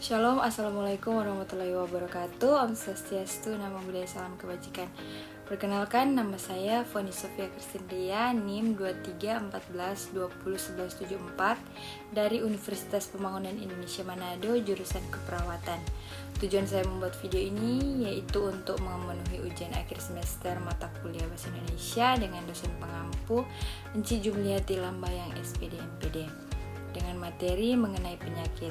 Shalom, Assalamualaikum warahmatullahi wabarakatuh. Om Swastiastu, Namo Buddhaya, salam kebajikan. Perkenalkan, nama saya Foni Sofia Kristindria, NIM 2314201174 dari Universitas Pembangunan Indonesia Manado, jurusan keperawatan. Tujuan saya membuat video ini yaitu untuk memenuhi ujian akhir semester mata kuliah Bahasa Indonesia dengan dosen pengampu Enci Jumliyati Lambayang SPD MPD dengan materi mengenai penyakit.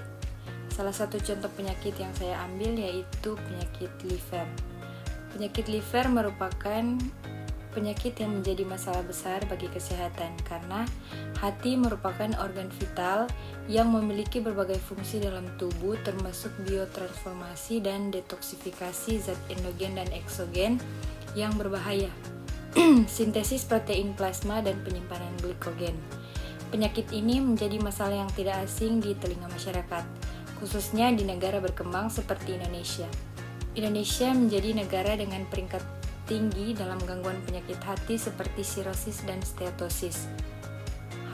Salah satu contoh penyakit yang saya ambil yaitu penyakit liver. Penyakit liver merupakan penyakit yang menjadi masalah besar bagi kesehatan karena hati merupakan organ vital yang memiliki berbagai fungsi dalam tubuh termasuk biotransformasi dan detoksifikasi zat endogen dan eksogen yang berbahaya, sintesis protein plasma dan penyimpanan glikogen. Penyakit ini menjadi masalah yang tidak asing di telinga masyarakat, khususnya di negara berkembang seperti Indonesia. Indonesia menjadi negara dengan peringkat tinggi dalam gangguan penyakit hati seperti sirosis dan steatosis.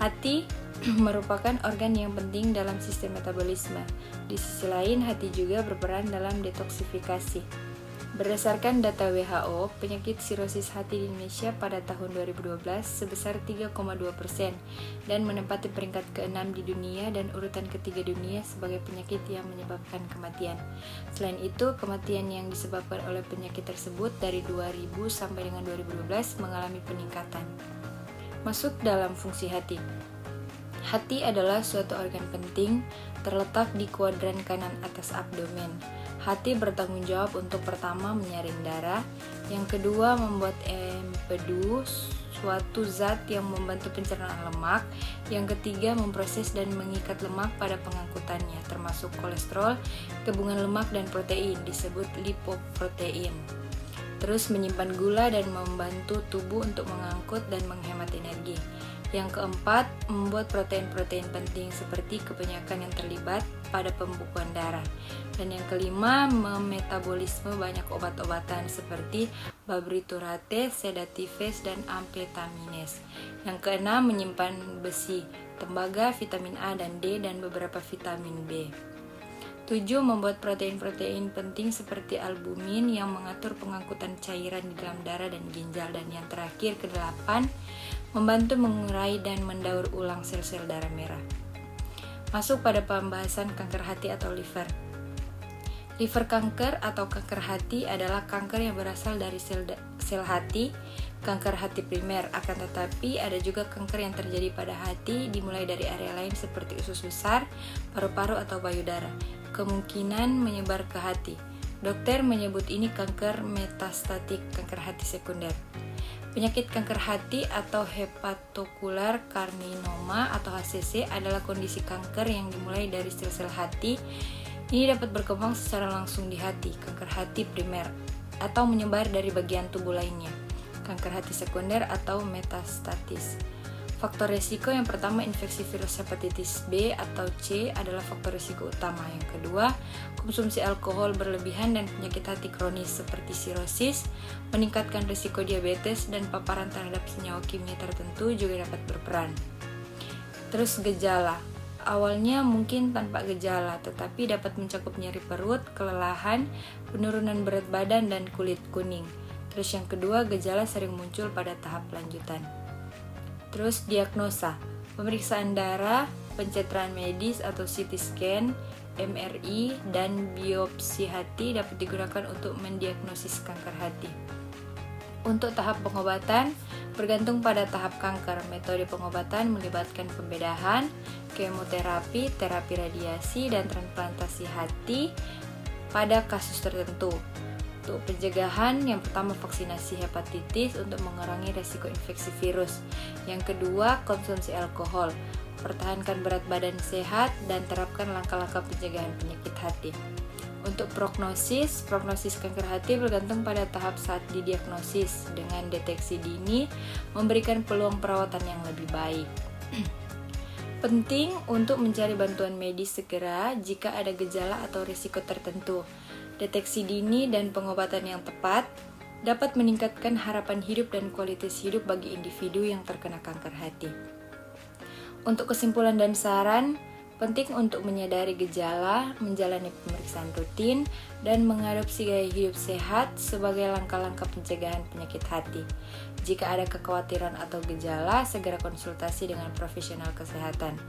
Hati merupakan organ yang penting dalam sistem metabolisme. Di sisi lain, hati juga berperan dalam detoksifikasi. Berdasarkan data WHO, penyakit sirosis hati di Indonesia pada tahun 2012 sebesar 3,2% dan menempati peringkat ke-6 di dunia dan urutan ketiga dunia sebagai penyakit yang menyebabkan kematian. Selain itu, kematian yang disebabkan oleh penyakit tersebut dari 2000 sampai dengan 2012 mengalami peningkatan. Masuk dalam fungsi hati. Hati adalah suatu organ penting terletak di kuadran kanan atas abdomen. Hati bertanggung jawab untuk pertama menyaring darah, yang kedua membuat empedu, suatu zat yang membantu pencernaan lemak, yang ketiga memproses dan mengikat lemak pada pengangkutannya, termasuk kolesterol, gabungan lemak dan protein, disebut lipoprotein. Terus menyimpan gula dan membantu tubuh untuk mengangkut dan menghemat energi. Yang keempat, membuat protein-protein penting seperti kebanyakan yang terlibat pada pembekuan darah. Dan yang kelima, memetabolisme banyak obat-obatan seperti barbiturates, sedatives, dan amfetamines. Yang keenam, menyimpan besi, tembaga, vitamin A dan D, dan beberapa vitamin B. 7. Membuat protein-protein penting seperti albumin yang mengatur pengangkutan cairan di dalam darah dan ginjal. Dan yang terakhir, ke-8, membantu mengurai dan mendaur ulang sel-sel darah merah. Masuk pada pembahasan kanker hati atau liver. Liver kanker atau kanker hati adalah kanker yang berasal dari sel hati, kanker hati primer. Akan tetapi ada juga kanker yang terjadi pada hati dimulai dari area lain seperti usus besar, paru-paru atau payudara. Kemungkinan menyebar ke hati. Dokter menyebut ini kanker metastatik, kanker hati sekunder. Penyakit kanker hati atau hepatocellular carcinoma atau HCC adalah kondisi kanker yang dimulai dari sel-sel hati. Ini dapat berkembang secara langsung di hati, kanker hati primer, atau menyebar dari bagian tubuh lainnya, kanker hati sekunder atau metastatis. Faktor risiko yang pertama, infeksi virus hepatitis B atau C adalah faktor risiko utama. Yang kedua, konsumsi alkohol berlebihan dan penyakit hati kronis seperti sirosis, meningkatkan risiko diabetes dan paparan terhadap senyawa kimia tertentu juga dapat berperan. Terus gejala. Awalnya mungkin tanpa gejala, tetapi dapat mencakup nyeri perut, kelelahan, penurunan berat badan, dan kulit kuning. Terus yang kedua, gejala sering muncul pada tahap lanjutan. Terus diagnosa, pemeriksaan darah, pencitraan medis atau CT scan, MRI, dan biopsi hati dapat digunakan untuk mendiagnosis kanker hati. Untuk tahap pengobatan, bergantung pada tahap kanker. Metode pengobatan melibatkan pembedahan, kemoterapi, terapi radiasi, dan transplantasi hati pada kasus tertentu. Untuk pencegahan, yang pertama vaksinasi hepatitis untuk mengurangi resiko infeksi virus. Yang kedua, konsumsi alkohol. Pertahankan berat badan sehat dan terapkan langkah-langkah pencegahan penyakit hati. Untuk prognosis kanker hati bergantung pada tahap saat didiagnosis. Dengan deteksi dini, memberikan peluang perawatan yang lebih baik. Penting untuk mencari bantuan medis segera jika ada gejala atau risiko tertentu. Deteksi dini dan pengobatan yang tepat dapat meningkatkan harapan hidup dan kualitas hidup bagi individu yang terkena kanker hati. Untuk kesimpulan dan saran, Penting untuk menyadari gejala, menjalani pemeriksaan rutin, dan mengadopsi gaya hidup sehat sebagai langkah-langkah pencegahan penyakit hati. Jika ada kekhawatiran atau gejala, segera konsultasi dengan profesional kesehatan.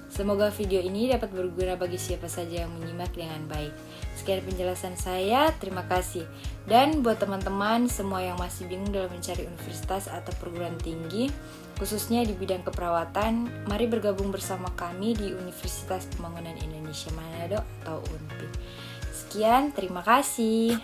Semoga video ini dapat berguna bagi siapa saja yang menyimak dengan baik. Sekian penjelasan saya, terima kasih. Dan buat teman-teman semua yang masih bingung dalam mencari universitas atau perguruan tinggi, khususnya di bidang keperawatan, mari bergabung bersama kami di Universitas Pembangunan Indonesia Manado atau UNPI. Sekian, terima kasih.